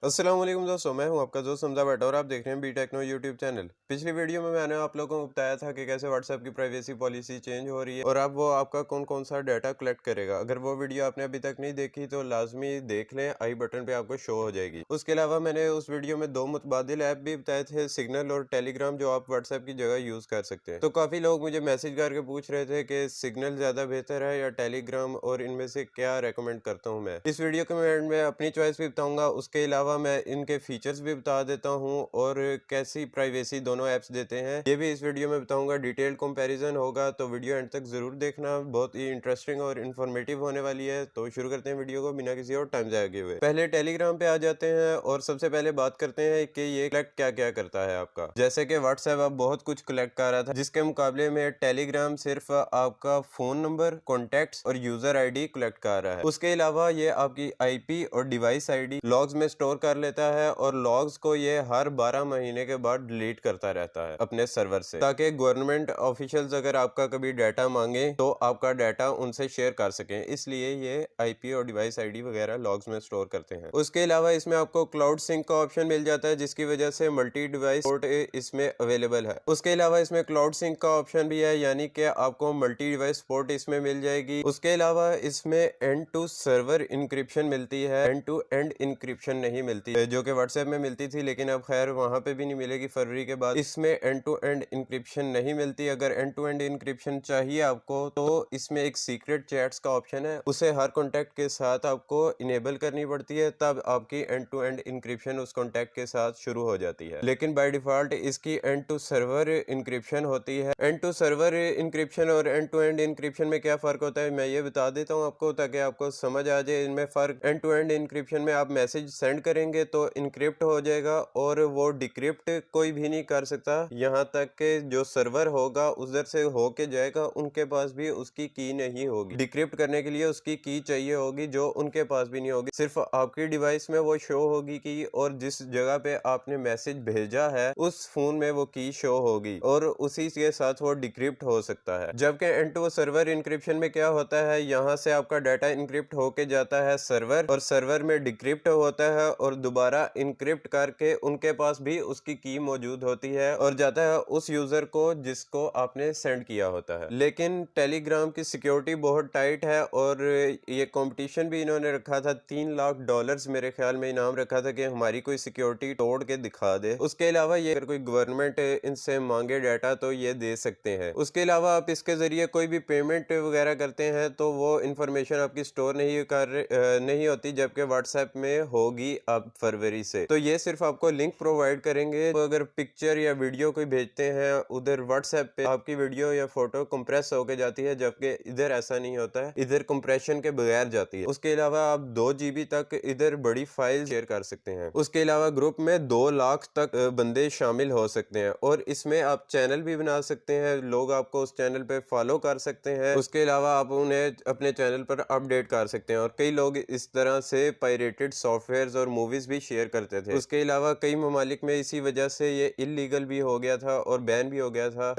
अस्सलाम वालेकुम दोस्तों, मैं हूं आपका दोस्त समझा बैठा और आप देख रहे हैं बी टेक्नो यूट्यूब चैनल। पिछली वीडियो में मैंने आप लोगों को बताया था कि कैसे व्हाट्सएप की प्राइवेसी पॉलिसी चेंज हो रही है और अब वो आपका कौन कौन सा डाटा कलेक्ट करेगा। अगर वो वीडियो आपने अभी तक नहीं देखी तो लाजमी देख लें, आई बटन पे आपको शो हो जाएगी। उसके अलावा मैंने उस वीडियो में दो मुतबादिल ऐप भी बताए थे, सिग्नल और टेलीग्राम, जो आप व्हाट्सएप की जगह यूज कर सकते हैं। तो काफी लोग मुझे मैसेज करके पूछ रहे थे कि सिग्नल ज्यादा बेहतर है या टेलीग्राम, और इनमें से क्या रेकमेंड करता हूँ मैं। इस वीडियो के एंड में अपनी चॉइस भी बताऊंगा, उसके अलावा मैं इनके फीचर्स भी बता देता हूं और कैसी प्राइवेसी दोनों ऐप्स देते हैं ये भी इस वीडियो में बताऊंगा। डिटेल कंपैरिजन होगा तो वीडियो एंड तक जरूर देखना, बहुत ही इंटरेस्टिंग और इन्फॉर्मेटिव होने वाली है। तो शुरू करते हैं वीडियो को बिना किसी और टाइम जाए हुए। पहले टेलीग्राम पे आ जाते हैं और सबसे पहले बात करते हैं कि ये कलेक्ट क्या क्या करता है आपका। जैसे कि व्हाट्सएप अब बहुत कुछ कलेक्ट कर रहा था, जिसके मुकाबले में टेलीग्राम सिर्फ आपका फोन नंबर, कॉन्टेक्ट और यूजर आईडी कलेक्ट कर रहा है। उसके अलावा ये आपकी आईपी और डिवाइस आईडी लॉग्स में स्टोर कर लेता है और लॉग्स को ये हर 12 महीने के बाद डिलीट करता रहता है अपने सर्वर से, ताकि गवर्नमेंट ऑफिशियल्स अगर आपका कभी डाटा मांगे तो आपका डाटा उनसे शेयर कर सकें। इसलिए ये आईपी और डिवाइस आईडी वगैरह लॉग्स में स्टोर करते हैं। उसके अलावा इसमें आपको क्लाउड सिंक का ऑप्शन मिल जाता है, जिसकी वजह से मल्टी डिवाइस सपोर्ट इसमें अवेलेबल है। उसके अलावा इसमें क्लाउड सिंक का ऑप्शन भी है, यानी कि आपको मल्टी डिवाइस सपोर्ट इसमें मिल जाएगी। उसके अलावा इसमें एंड टू सर्वर इंक्रिप्शन मिलती है, एंड टू एंड इंक्रिप्शन नहीं मिलती है, जो कि व्हाट्सएप में मिलती थी, लेकिन अब खैर वहां पे भी नहीं मिलेगी फरवरी के बाद। इसमें एंड टू एंड इंक्रिप्शन नहीं मिलती। अगर एंड टू एंड इंक्रिप्शन चाहिए आपको तो इसमें एक सीक्रेट चैट्स का ऑप्शन है, उसे हर कॉन्टैक्ट के साथ आपको इनेबल करनी पड़ती है, तब आपकी एंड टू एंड इंक्रिप्शन उस कॉन्टैक्ट के साथ शुरू हो जाती है। लेकिन बाय डिफॉल्ट इसकी एंड टू सर्वर इंक्रिप्शन होती है। एंड टू सर्वर इंक्रिप्शन और एंड टू एंड इंक्रिप्शन में क्या फर्क होता है मैं ये बता देता हूँ आपको, ताकि आपको समझ आ जाए इनमें फर्क। एंड टू एंड इंक्रिप्शन में आप मैसेज सेंड करेंगे तो इनक्रिप्ट हो जाएगा और वो डिक्रिप्ट कोई भी नहीं कर सकता, यहाँ तक कि जो सर्वर होगा उधर से होके जाएगा उनके पास भी उसकी की नहीं होगी। डिक्रिप्ट करने के लिए उसकी की चाहिए होगी, जो उनके पास भी नहीं होगी। सिर्फ आपकी डिवाइस में वो शो होगी की, और जिस जगह पे आपने मैसेज भेजा है उस फोन में वो की शो होगी और उसी के साथ वो डिक्रिप्ट हो सकता है। जबकि एंड टू सर्वर इंक्रिप्शन में क्या होता है, यहाँ से आपका डाटा इंक्रिप्ट होके जाता है सर्वर, और सर्वर में डिक्रिप्ट होता है और दोबारा इंक्रिप्ट करके उनके पास भी उसकी की मौजूद होती है और जाता है उस यूजर को जिसको आपने सेंड किया होता है। लेकिन टेलीग्राम की सिक्योरिटी बहुत टाइट है और ये कंपटीशन भी इन्होंने रखा था, $3 लाख मेरे ख्याल में इनाम रखा था कि हमारी कोई सिक्योरिटी तोड़ के दिखा दे। उसके अलावा ये अगर कोई गवर्नमेंट इनसे मांगे डाटा तो ये दे सकते हैं। उसके अलावा आप इसके जरिए कोई भी पेमेंट वगैरह करते हैं तो वो इंफॉर्मेशन आपकी स्टोर नहीं होती, जबकि व्हाट्सएप में होगी अब फरवरी से। तो ये सिर्फ आपको लिंक प्रोवाइड करेंगे, तो अगर पिक्चर या वीडियो कोई भेजते हैं उधर व्हाट्सएप पे आपकी वीडियो या फोटो कंप्रेस होके जाती है, जबकि इधर ऐसा नहीं होता है, इधर कंप्रेशन के बगैर जाती है। उसके अलावा आप 2 GB तक इधर बड़ी फाइल शेयर कर सकते हैं। उसके अलावा ग्रुप में 2 लाख तक बंदे शामिल हो सकते हैं और इसमें आप चैनल भी बना सकते हैं, लोग आपको उस चैनल पे फॉलो कर सकते हैं। उसके अलावा आप उन्हें अपने चैनल पर अपडेट कर सकते हैं और कई लोग इस तरह से पायरेटेड सॉफ्टवेयर और मूवीज भी शेयर करते थे। उसके अलावा कई ममालिक में इसी वजह से ये इलीगल भी हो गया था और बैन भी हो गया था,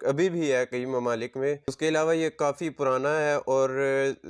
अभी भी है कई ममालिक में। उसके अलावा ये काफी पुराना है और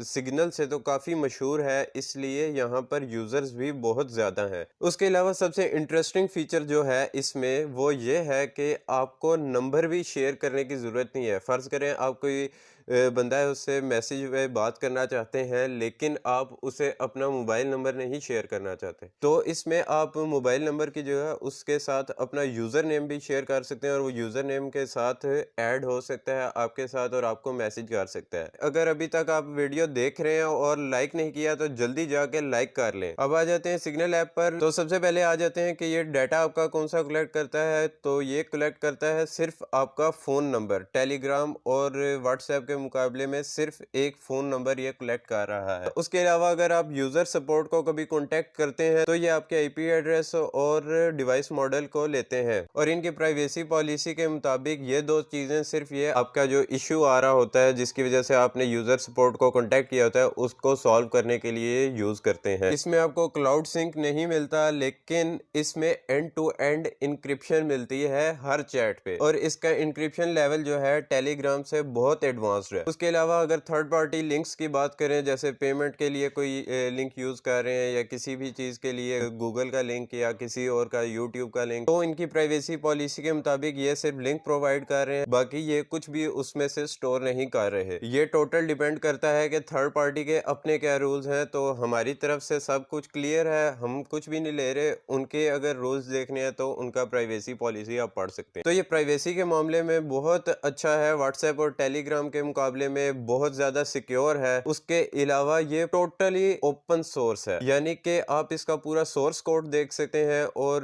सिग्नल से तो काफी मशहूर है, इसलिए यहाँ पर यूजर्स भी बहुत ज्यादा हैं। उसके अलावा सबसे इंटरेस्टिंग फीचर जो है इसमें वो ये है कि आपको नंबर भी शेयर करने की जरूरत नहीं है। फर्ज करें आप कोई बंदा है, उससे मैसेज में बात करना चाहते हैं लेकिन आप उसे अपना मोबाइल नंबर नहीं शेयर करना चाहते, तो इसमें आप मोबाइल नंबर की जगह उसके साथ अपना यूजर नेम भी शेयर कर सकते हैं और वो यूजर नेम के साथ ऐड हो सकता है आपके साथ और आपको मैसेज कर सकता है। अगर अभी तक आप वीडियो देख रहे हैं और लाइक नहीं किया तो जल्दी जाके लाइक कर लें। अब आ जाते हैं सिग्नल ऐप पर। तो सबसे पहले आ जाते हैं कि ये डाटा आपका कौन सा कलेक्ट करता है। तो ये कलेक्ट करता है सिर्फ आपका फोन नंबर। टेलीग्राम और व्हाट्सएप के मुकाबले में सिर्फ एक फोन नंबर ये कलेक्ट कर रहा है। उसके अलावा अगर आप यूजर सपोर्ट को कभी कांटेक्ट करते हैं तो ये आपके आईपी एड्रेस और डिवाइस मॉडल को लेते हैं और इनकी प्राइवेसी पॉलिसी के मुताबिक ये दो चीजें सिर्फ ये आपका जो इश्यू आ रहा होता है जिसकी वजह से आपने यूजर सपोर्ट को कांटेक्ट किया होता है उसको सॉल्व करने के लिए यूज करते हैं। इसमें आपको क्लाउड सिंक नहीं मिलता, लेकिन इसमें एंड टू एंड इंक्रिप्शन मिलती है हर चैट पे और इसका इंक्रिप्शन लेवल जो है टेलीग्राम से बहुत एडवांस एक्सपोज्ड है। उसके अलावा अगर थर्ड पार्टी लिंक्स की बात करें, जैसे पेमेंट के लिए कोई लिंक यूज कर रहे हैं या किसी भी चीज के लिए गूगल का लिंक या किसी और का यूट्यूब का लिंक, तो इनकी प्राइवेसी पॉलिसी के मुताबिक ये सिर्फ लिंक प्रोवाइड कर रहे हैं, बाकी ये कुछ भी उसमें से स्टोर नहीं कर रहे। ये टोटल डिपेंड करता है कि थर्ड पार्टी के अपने क्या रूल्स हैं। तो हमारी तरफ से सब कुछ क्लियर है, हम कुछ भी नहीं ले रहे। उनके अगर रूल्स देखने हैं तो उनका प्राइवेसी पॉलिसी आप पढ़ सकते हैं। तो ये प्राइवेसी के मामले में बहुत अच्छा है, व्हाट्सएप और टेलीग्राम के मुकाबले में बहुत ज्यादा सिक्योर है। उसके अलावा ये टोटली ओपन सोर्स है, यानी कि आप इसका पूरा सोर्स कोड देख सकते हैं और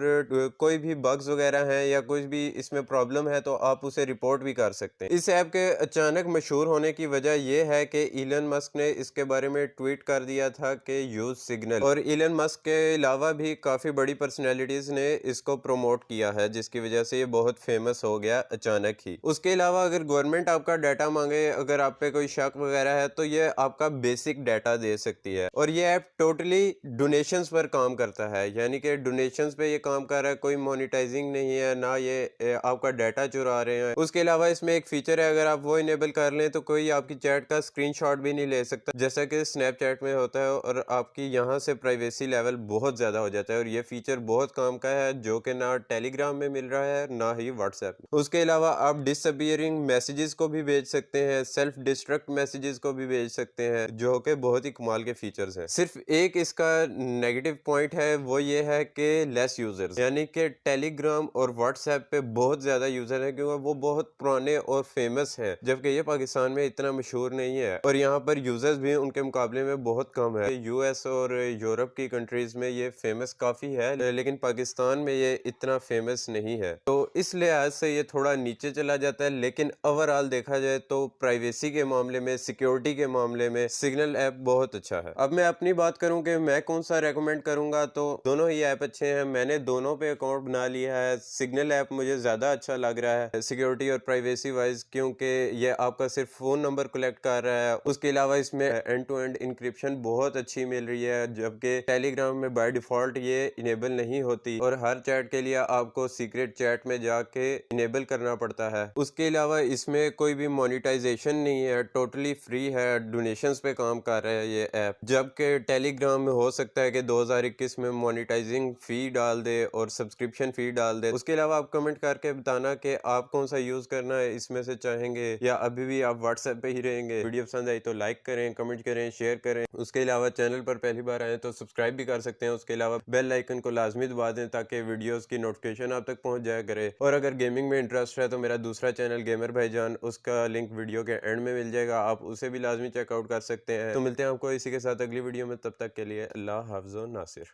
कोई भी बग्स वगैरह हैं या कुछ भी इसमें प्रॉब्लम है तो आप उसे रिपोर्ट भी कर सकते हैं। इस ऐप के अचानक मशहूर होने की वजह यह है कि इलन मस्क ने इसके बारे में ट्वीट कर दिया था कि यूज सिग्नल, और इलन मस्क के अलावा भी काफी बड़ी पर्सनैलिटीज ने इसको प्रमोट किया है, जिसकी वजह से ये बहुत फेमस हो गया अचानक ही। उसके अलावा अगर गवर्नमेंट आपका डाटा मांगे, अगर आप पे कोई शक वगैरह है, तो ये आपका बेसिक डाटा दे सकती है। और ये ऐप टोटली डोनेशंस पर काम करता है, यानी कि डोनेशंस पे ये काम कर रहा है, कोई मोनेटाइजिंग नहीं है, ना ये आपका डाटा चुरा रहे हैं। उसके अलावा इसमें एक फीचर है, अगर आप वो इनेबल कर लें तो कोई आपकी चैट का स्क्रीनशॉट भी नहीं ले सकता, जैसा कि स्नैपचैट में होता है, और आपकी यहाँ से प्राइवेसी लेवल बहुत ज्यादा हो जाता है। और ये फीचर बहुत काम का है, जो कि ना टेलीग्राम में मिल रहा है ना ही व्हाट्सएप में। उसके अलावा आप डिसअपीयरिंग मैसेजेस को भी भेज सकते हैं, सेल्फ डिस्ट्रक्ट मैसेजेस को भी भेज सकते हैं, जो कि बहुत ही कमाल के फीचर्स हैं। सिर्फ एक इसका नेगेटिव पॉइंट है, वो ये है कि लेस यूजर्स, यानी कि टेलीग्राम और व्हाट्सएप पे बहुत ज्यादा यूजर है, क्योंकि वो बहुत पुराने और फेमस हैं, जबकि ये पाकिस्तान में इतना मशहूर नहीं है। और यहाँ पर यूजर्स भी उनके मुकाबले में बहुत कम है। यूएस और यूरोप की कंट्रीज में ये फेमस काफी है, लेकिन पाकिस्तान में ये इतना फेमस नहीं है, तो इस लिहाज से ये थोड़ा नीचे चला जाता है। लेकिन ओवरऑल देखा जाए तो प्राइवेसी के मामले में, सिक्योरिटी के मामले में सिग्नल ऐप बहुत अच्छा है। अब मैं अपनी बात करूं कि मैं कौन सा रेकमेंड करूंगा, तो दोनों ही ऐप अच्छे हैं। मैंने दोनों पे अकाउंट बना लिया है। सिग्नल ऐप मुझे ज्यादा अच्छा लग रहा है सिक्योरिटी और प्राइवेसी वाइज, क्योंकि ये आपका सिर्फ फोन नंबर कलेक्ट कर रहा है। उसके अलावा इसमें एंड टू एंड इंक्रिप्शन बहुत अच्छी मिल रही है, जबकि टेलीग्राम में बाय डिफॉल्ट ये इनेबल नहीं होती, और हर चैट के लिए आपको सीक्रेट चैट में जाके इनेबल करना पड़ता है। उसके अलावा इसमें कोई भी मोनिटाइजेशन नहीं है, टोटली फ्री है, डोनेशंस पे काम कर रहा है ये ऐप, जबकि टेलीग्राम में हो सकता है कि 2021 में मोनिटाइजिंग फी डाल दे और सब्सक्रिप्शन फी डाल दे। उसके अलावा आप कमेंट करके बताना कि आप कौन सा यूज करना है इसमें से चाहेंगे, या अभी भी आप व्हाट्सएप पे ही रहेंगे। वीडियो पसंद आई तो लाइक करें, कमेंट करें, शेयर करें। उसके अलावा चैनल पर पहली बार आए तो सब्सक्राइब भी कर सकते हैं। उसके अलावा बेल आइकन को लाजमी दबा दें ताकि वीडियोस की नोटिफिकेशन आप तक पहुंच जाया करे। और अगर गेमिंग में इंटरेस्ट है तो मेरा दूसरा चैनल गेमर भाईजान, उसका लिंक वीडियो के एंड में मिल जाएगा, आप उसे भी लाजमी चेकआउट कर सकते हैं। तो मिलते हैं आपको इसी के साथ अगली वीडियो में, तब तक के लिए अल्लाह हाफ़िज़ नासिर।